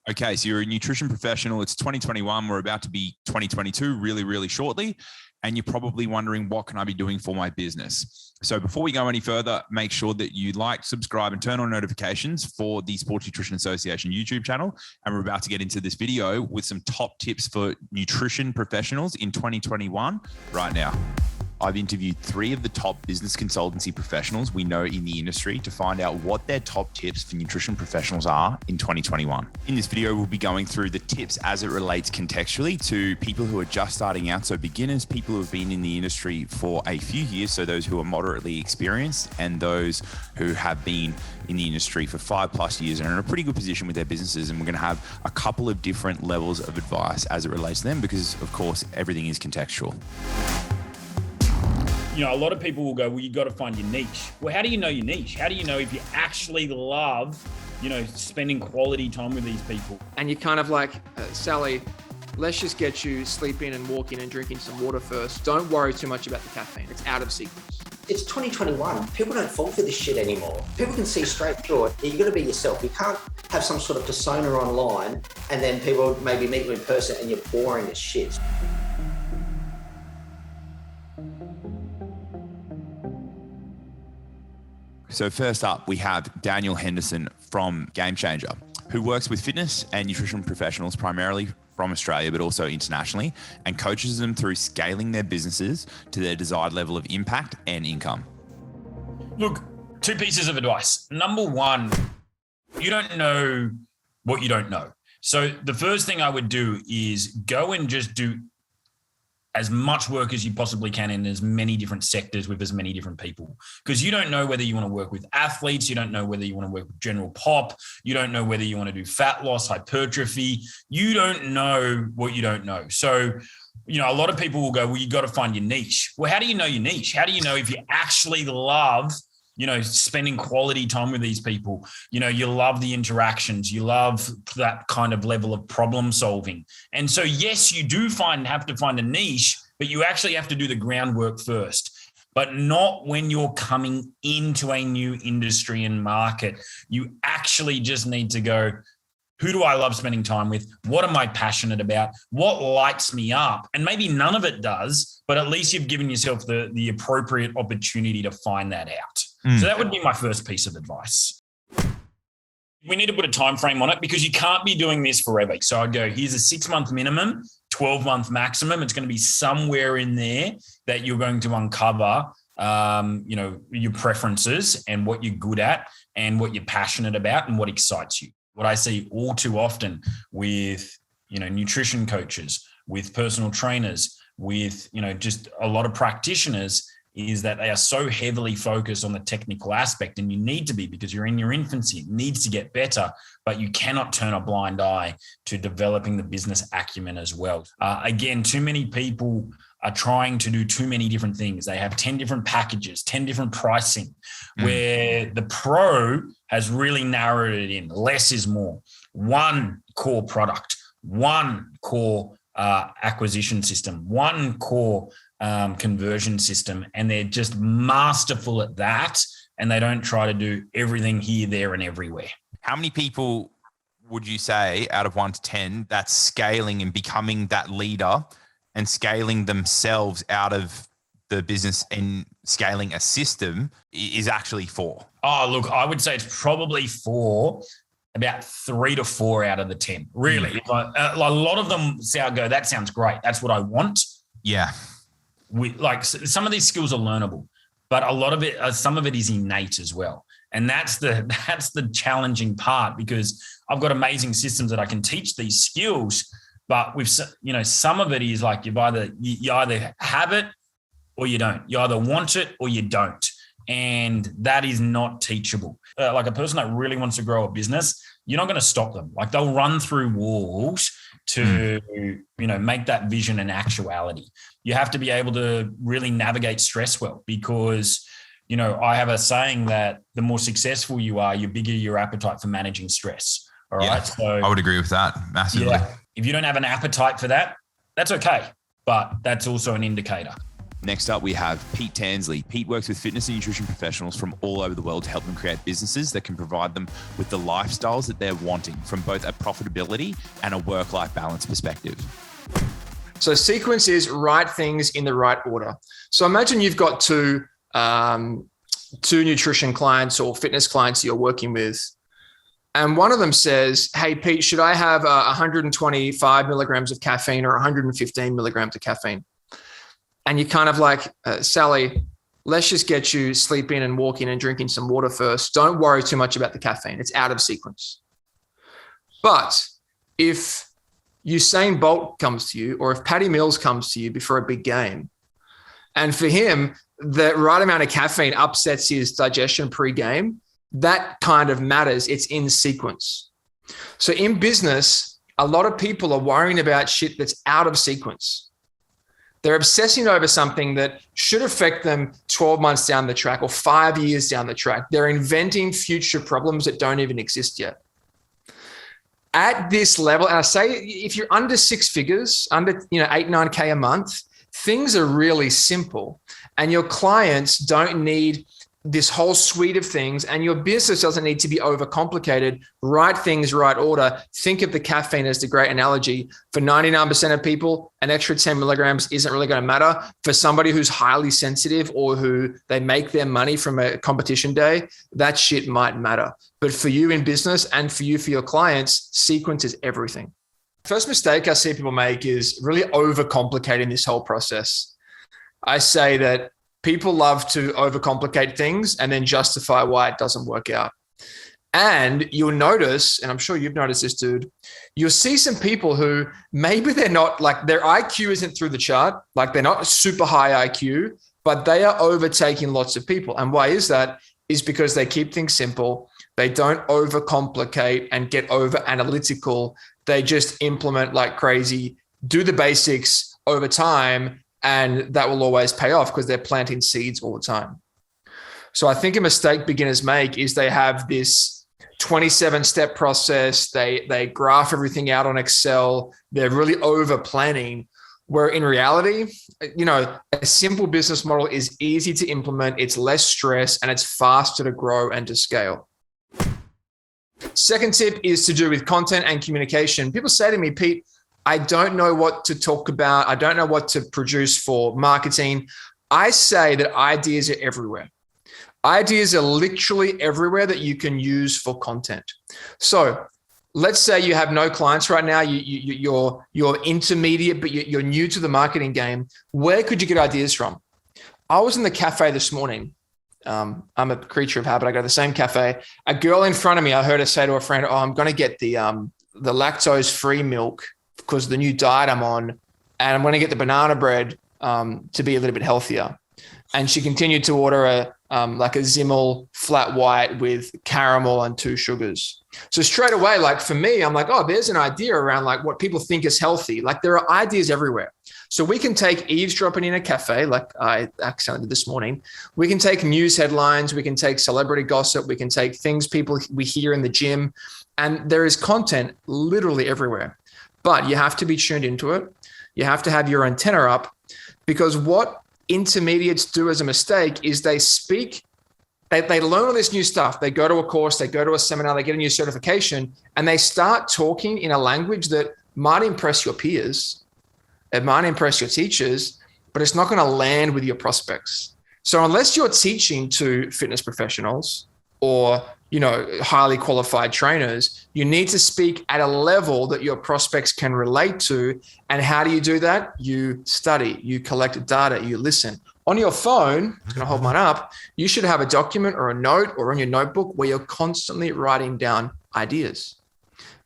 Okay, so you're a nutrition professional. It's 2021. We're about to be 2022 really, really shortly. And you're probably wondering, what can I be doing for my business? So before we go any further, make sure that you like, subscribe, and turn on notifications for the Sports Nutrition Association YouTube channel. And we're about to get into this video with some top tips for nutrition professionals in 2021 right now. I've interviewed 3 of the top business consultancy professionals we know in the industry to find out what their top tips for nutrition professionals are in 2021. In this video, we'll be going through the tips as it relates contextually to people who are just starting out. So beginners, people who have been in the industry for a few years. So those who are moderately experienced and those who have been in the industry for 5+ years and are in a pretty good position with their businesses. And we're going to have a couple of different levels of advice as it relates to them because, of course, everything is contextual. You know, a lot of people will go, well, you got to find your niche. Well, how do you know your niche? How do you know if you actually love, spending quality time with these people? And you're kind of like, Sally, let's just get you sleeping and walking and drinking some water first. Don't worry too much about the caffeine. It's out of sequence. It's 2021. People don't fall for this shit anymore. People can see straight through it. You've got to be yourself. You can't have some sort of persona online and then people maybe meet you in person and you're boring as shit. So first up, we have Daniel Henderson from Game Changer, who works with fitness and nutrition professionals primarily from Australia, but also internationally, and coaches them through scaling their businesses to their desired level of impact and income. Look, 2 pieces of advice. Number 1, you don't know what you don't know. So the first thing I would do is go and just do as much work as you possibly can in as many different sectors with as many different people, because you don't know whether you want to work with athletes. You don't know whether you want to work with general pop. You don't know whether you want to do fat loss, hypertrophy. You don't know what you don't know. So, a lot of people will go, well, you got to find your niche. Well, how do you know your niche? How do you know if you actually love spending quality time with these people? You love the interactions, you love that kind of level of problem solving. And so, yes, you do have to find a niche, but you actually have to do the groundwork first, but not when you're coming into a new industry and market. You actually just need to go, who do I love spending time with? What am I passionate about? What lights me up? And maybe none of it does, but at least you've given yourself the appropriate opportunity to find that out. So that would be my first piece of advice. We need to put a time frame on it because you can't be doing this forever. So I'd go, here's a 6-month minimum, 12-month maximum. It's going to be somewhere in there that you're going to uncover, your preferences and what you're good at and what you're passionate about and what excites you. What I see all too often with, nutrition coaches, with personal trainers, with, just a lot of practitioners is that they are so heavily focused on the technical aspect, and you need to be because you're in your infancy. It needs to get better, but you cannot turn a blind eye to developing the business acumen as well. Again, too many people are trying to do too many different things. They have 10 different packages, 10 different pricing, where the pro has really narrowed it in. Less is more. One core product, one core acquisition system, one core conversion system, and they're just masterful at that, and they don't try to do everything here, there, and everywhere. How many people would you say out of 1 to 10 that's scaling and becoming that leader and scaling themselves out of the business and scaling a system is actually for? Oh, look, I would say it's probably for about 3 to 4 out of the 10. Really, a lot of them go, that sounds great. That's what I want. Yeah. Some of these skills are learnable, but a lot of it, some of it is innate as well. And that's the challenging part, because I've got amazing systems that I can teach these skills, but with, some of it is like you either have it or you don't. You either want it or you don't. And that is not teachable. Like a person that really wants to grow a business, you're not going to stop them. Like they'll run through walls to, make that vision an actuality. You have to be able to really navigate stress well, because, I have a saying that the more successful you are, the bigger your appetite for managing stress. All right. So I would agree with that massively. Yeah, if you don't have an appetite for that, that's okay. But that's also an indicator. Next up, we have Pete Tansley. Pete works with fitness and nutrition professionals from all over the world to help them create businesses that can provide them with the lifestyles that they're wanting from both a profitability and a work-life balance perspective. So sequence is right things in the right order. So imagine you've got two nutrition clients or fitness clients you're working with. And one of them says, hey, Pete, should I have 125 milligrams of caffeine or 115 milligrams of caffeine? And you're kind of like, Sally, let's just get you sleeping and walking and drinking some water first. Don't worry too much about the caffeine. It's out of sequence. But if Usain Bolt comes to you, or if Patty Mills comes to you before a big game, and for him, the right amount of caffeine upsets his digestion pre-game, that kind of matters. It's in sequence. So in business, a lot of people are worrying about shit that's out of sequence. They're obsessing over something that should affect them 12 months down the track or 5 years down the track. They're inventing future problems that don't even exist yet. At this level, and I say if you're under six figures, under 8, 9K a month, things are really simple. And your clients don't need this whole suite of things, and your business doesn't need to be overcomplicated. Right things, right order. Think of the caffeine as the great analogy. For 99% of people, an extra 10 milligrams isn't really going to matter. For somebody who's highly sensitive or who they make their money from a competition day, that shit might matter. But for you in business and for you, for your clients, sequence is everything. First mistake I see people make is really overcomplicating this whole process. I say that people love to overcomplicate things and then justify why it doesn't work out. And you'll notice, and I'm sure you've noticed this, dude, you'll see some people who maybe they're not like their IQ isn't through the chart, like they're not super high IQ, but they are overtaking lots of people. And why is that? Is because they keep things simple. They don't overcomplicate and get over analytical. They just implement like crazy, do the basics over time, and that will always pay off because they're planting seeds all the time. So I think a mistake beginners make is they have this 27-step process. They graph everything out on Excel. They're really over planning, where in reality, a simple business model is easy to implement. It's less stress and it's faster to grow and to scale. Second tip is to do with content and communication. People say to me, Pete, I don't know what to talk about. I don't know what to produce for marketing. I say that ideas are everywhere. Ideas are literally everywhere that you can use for content. So let's say you have no clients right now. You're intermediate, but you're new to the marketing game. Where could you get ideas from? I was in the cafe this morning. I'm a creature of habit. I go to the same cafe. A girl in front of me, I heard her say to a friend, I'm going to get the lactose-free milk because of the new diet I'm on, and I'm going to get the banana bread to be a little bit healthier. And she continued to order a Zimmel flat white with caramel and 2 sugars. So straight away, like for me, I'm like, there's an idea around like what people think is healthy. Like there are ideas everywhere. So we can take eavesdropping in a cafe, like I accidentally did this morning. We can take news headlines. We can take celebrity gossip. We can take things we hear in the gym. And there is content literally everywhere. But you have to be tuned into it. You have to have your antenna up, because what intermediates do as a mistake is they learn all this new stuff. They go to a course, they go to a seminar, they get a new certification, and they start talking in a language that might impress your peers. It might impress your teachers, but it's not going to land with your prospects. So unless you're teaching to fitness professionals or highly qualified trainers, you need to speak at a level that your prospects can relate to. And how do you do that? You study, you collect data, you listen. On your phone, I'm going to hold mine up, you should have a document or a note or on your notebook where you're constantly writing down ideas.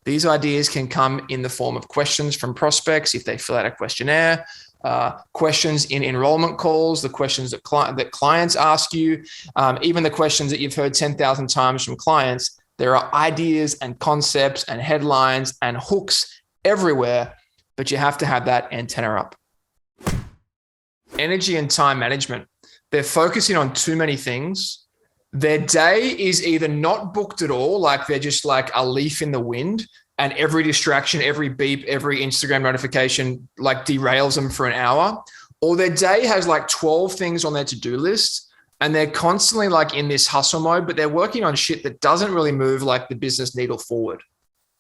These ideas can come in the form of questions from prospects if they fill out a questionnaire, questions in enrollment calls, the questions that clients ask you, even the questions that you've heard 10,000 times from clients. There are ideas and concepts and headlines and hooks everywhere, but you have to have that antenna up. Energy and time management. They're focusing on too many things. Their day is either not booked at all, like they're just like a leaf in the wind, and every distraction, every beep, every Instagram notification like derails them for an hour, or their day has like 12 things on their to-do list, and they're constantly like in this hustle mode, but they're working on shit that doesn't really move like the business needle forward.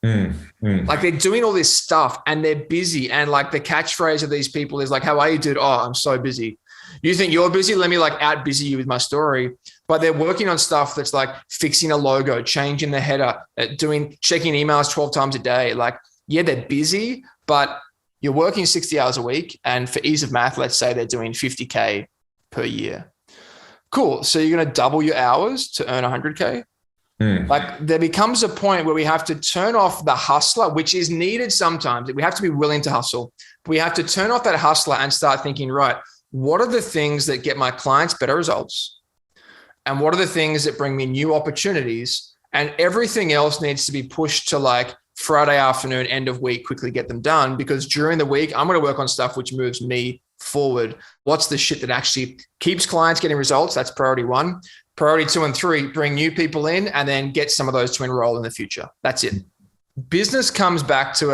Like they're doing all this stuff and they're busy. And like the catchphrase of these people is like, how are you, dude? Oh, I'm so busy. You think you're busy? Let me like out busy you with my story. But they're working on stuff that's like fixing a logo, changing the header, checking emails 12 times a day. Like, yeah, they're busy, but you're working 60 hours a week. And for ease of math, let's say they're doing 50K per year. Cool. So you're going to double your hours to earn 100K. Like there becomes a point where we have to turn off the hustler, which is needed sometimes. We have to be willing to hustle. But we have to turn off that hustler and start thinking, right, what are the things that get my clients better results? And what are the things that bring me new opportunities? And everything else needs to be pushed to like Friday afternoon, end of week, quickly get them done. Because during the week, I'm going to work on stuff which moves me forward. What's the shit that actually keeps clients getting results? That's priority 1. Priority 2 and 3, bring new people in and then get some of those to enroll in the future. That's it. Business comes back to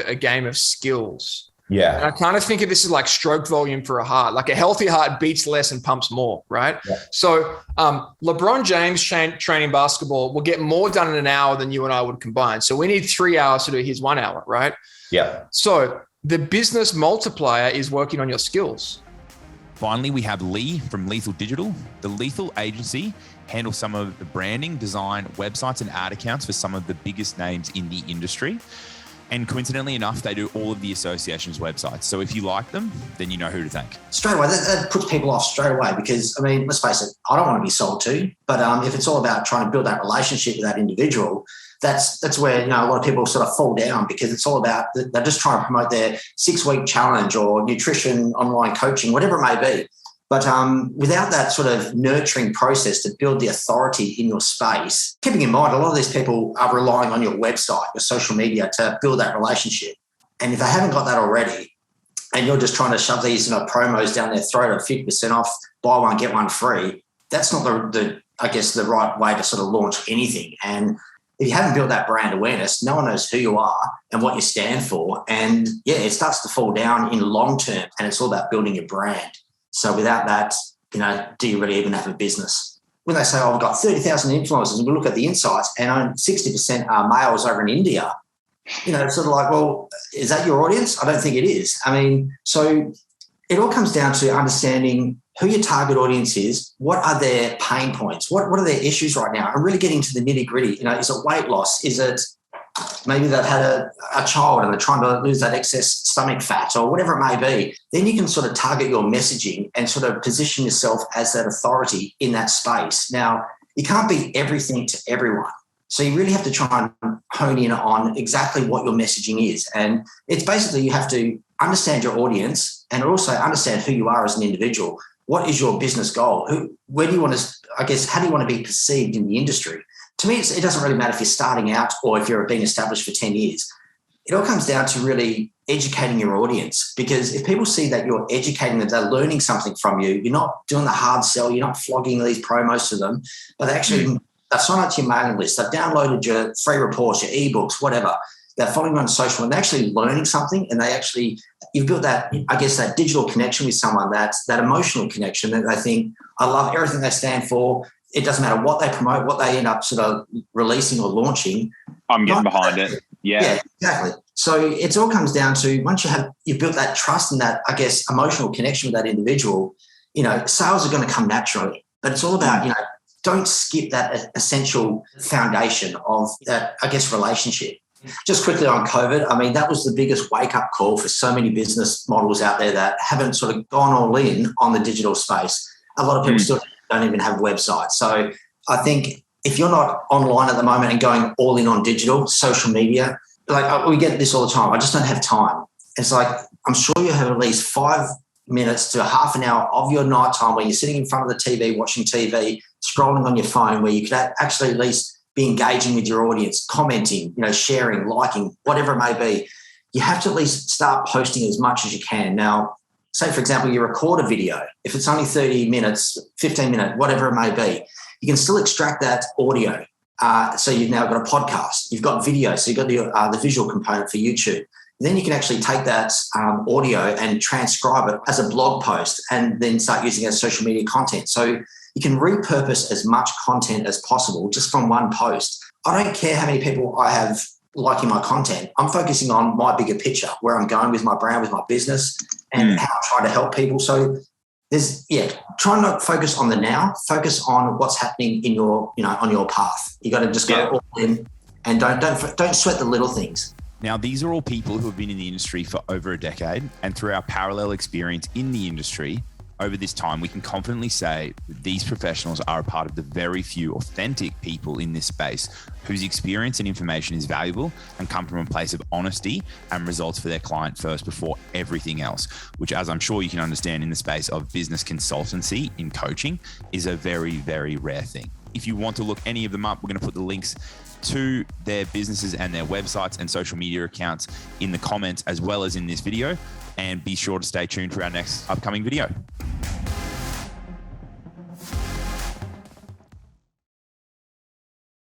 a game of skills. Yeah. And I kind of think of this as like stroke volume for a heart. Like a healthy heart beats less and pumps more, right? Yeah. So LeBron James training basketball will get more done in an hour than you and I would combine. So we need 3 hours to do his 1 hour, right? Yeah. So the business multiplier is working on your skills. Finally, we have Lee from Lethal Digital. The Lethal agency handles some of the branding, design, websites, and ad accounts for some of the biggest names in the industry. And coincidentally enough, they do all of the association's websites. So if you like them, then you know who to thank. Straight away, that puts people off straight away because, I mean, let's face it, I don't want to be sold to. But if it's all about trying to build that relationship with that individual, that's where, a lot of people sort of fall down because it's all about, they're just trying to promote their 6-week challenge or nutrition, online coaching, whatever it may be. But without that sort of nurturing process to build the authority in your space, keeping in mind, a lot of these people are relying on your website, your social media to build that relationship. And if they haven't got that already, and you're just trying to shove these promos down their throat of 50% off, buy one, get one free, that's not the right way to sort of launch anything. And if you haven't built that brand awareness, no one knows who you are and what you stand for. And yeah, it starts to fall down in long term, and it's all about building your brand. So without that, do you really even have a business? When they say, we've got 30,000 influencers, and we look at the insights and only 60% are males over in India, it's sort of like, well, is that your audience? I don't think it is. I mean, so it all comes down to understanding who your target audience is, what are their pain points, what are their issues right now, and really getting to the nitty-gritty. Is it weight loss? Is it maybe they've had a child and they're trying to lose that excess stomach fat or whatever it may be? Then you can sort of target your messaging and sort of position yourself as that authority in that space. Now, you can't be everything to everyone. So you really have to try and hone in on exactly what your messaging is. And it's basically you have to understand your audience and also understand who you are as an individual. What is your business goal? Where do you want to, how do you want to be perceived in the industry? To me, it doesn't really matter if you're starting out or if you're being established for 10 years. It all comes down to really educating your audience, because if people see that you're educating them, they're learning something from you, you're not doing the hard sell, you're not flogging these promos to them, but they've signed up to your mailing list, they've downloaded your free reports, your ebooks, whatever. They're following you on social and they're actually learning something, and you've built that, that digital connection with someone, that emotional connection that they think, I love everything they stand for. It doesn't matter what they promote, what they end up sort of releasing or launching. I'm getting behind it. Yeah, exactly. So it all comes down to, once you've built that trust and that, emotional connection with that individual, sales are going to come naturally. But it's all about, don't skip that essential foundation of that, relationship. Just quickly on COVID, I mean, that was the biggest wake-up call for so many business models out there that haven't sort of gone all in on the digital space. A lot of people still don't even have websites. So I think if you're not online at the moment and going all in on digital, social media, we get this all the time. I just don't have time. It's like, I'm sure you have at least 5 minutes to half an hour of your night time where you're sitting in front of the TV, watching TV, scrolling on your phone, where you could actually at least be engaging with your audience, commenting, sharing, liking, whatever it may be. You have to at least start posting as much as you can. Now, say, for example, you record a video. If it's only 30 minutes, 15 minutes, whatever it may be, you can still extract that audio. So you've now got a podcast. You've got video. So you've got the visual component for YouTube. Then you can actually take that audio and transcribe it as a blog post and then start using it as social media content. So you can repurpose as much content as possible just from one post. I don't care how many people I have liking my content. I'm focusing on my bigger picture, where I'm going with my brand, with my business, and how I'm trying to help people. So try not to focus on the now, focus on what's happening in your, on your path. You got to just go all in and don't sweat the little things. Now, these are all people who have been in the industry for over a decade, and through our parallel experience in the industry over this time, we can confidently say that these professionals are a part of the very few authentic people in this space whose experience and information is valuable and come from a place of honesty and results for their client first before everything else, which, as I'm sure you can understand, in the space of business consultancy in coaching is a very, very rare thing. If you want to look any of them up, we're going to put the links to their businesses and their websites and social media accounts in the comments, as well as in this video. And be sure to stay tuned for our next upcoming video.